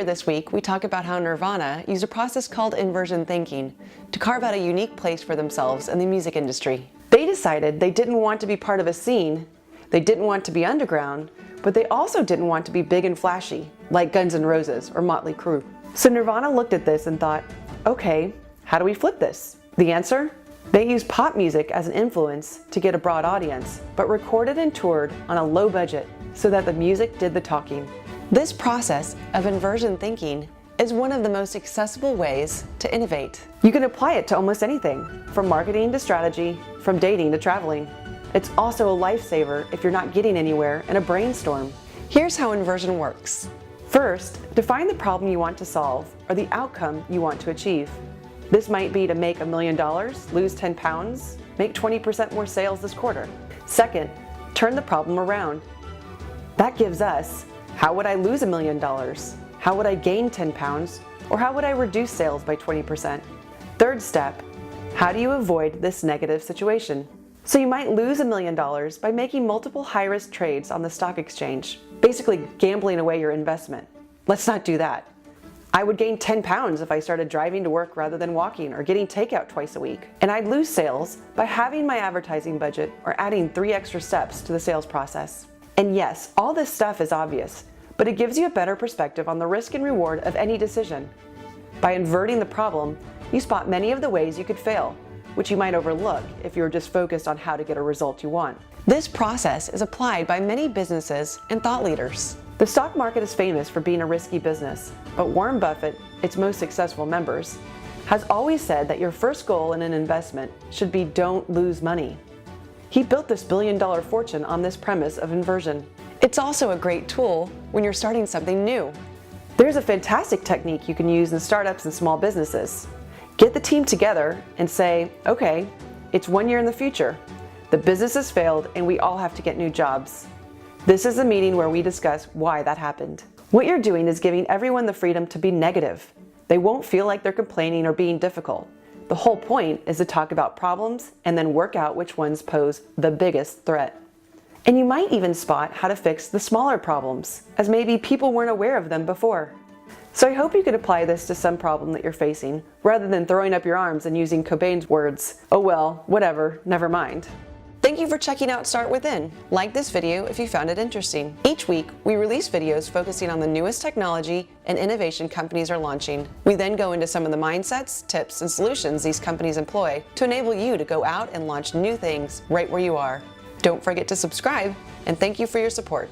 this week, we talk about how Nirvana used a process called inversion thinking to carve out a unique place for themselves in the music industry. They decided they didn't want to be part of a scene, they didn't want to be underground, but they also didn't want to be big and flashy, like Guns N' Roses or Motley Crue. So Nirvana looked at this and thought, okay, how do we flip this? The answer? They used pop music as an influence to get a broad audience, but recorded and toured on a low budget so that the music did the talking. This process of inversion thinking is one of the most accessible ways to innovate. You can apply it to almost anything, from marketing to strategy, from dating to traveling. It's also a lifesaver if you're not getting anywhere in a brainstorm. Here's how inversion works. First, define the problem you want to solve or the outcome you want to achieve. This might be to make $1 million, lose 10 pounds, make 20% more sales this quarter. Second, turn the problem around. That gives us, how would I lose $1 million? How would I gain 10 pounds? Or how would I reduce sales by 20%? Third step, how do you avoid this negative situation? So you might lose $1 million by making multiple high-risk trades on the stock exchange, basically gambling away your investment. Let's not do that. I would gain 10 pounds if I started driving to work rather than walking or getting takeout twice a week. And I'd lose sales by halving my advertising budget or adding 3 extra steps to the sales process. And yes, all this stuff is obvious, but it gives you a better perspective on the risk and reward of any decision. By inverting the problem, you spot many of the ways you could fail, which you might overlook if you were just focused on how to get a result you want. This process is applied by many businesses and thought leaders. The stock market is famous for being a risky business, but Warren Buffett, its most successful members, has always said that your first goal in an investment should be don't lose money. He built this billion-dollar fortune on this premise of inversion. It's also a great tool when you're starting something new. There's a fantastic technique you can use in startups and small businesses. Get the team together and say, okay, it's 1 year in the future. The business has failed and we all have to get new jobs. This is a meeting where we discuss why that happened. What you're doing is giving everyone the freedom to be negative. They won't feel like they're complaining or being difficult. The whole point is to talk about problems and then work out which ones pose the biggest threat. And you might even spot how to fix the smaller problems, as maybe people weren't aware of them before. So I hope you could apply this to some problem that you're facing, rather than throwing up your arms and using Cobain's words, oh well, whatever, never mind. Thank you for checking out Start Within. Like this video if you found it interesting. Each week, we release videos focusing on the newest technology and innovation companies are launching. We then go into some of the mindsets, tips, and solutions these companies employ to enable you to go out and launch new things right where you are. Don't forget to subscribe, and thank you for your support.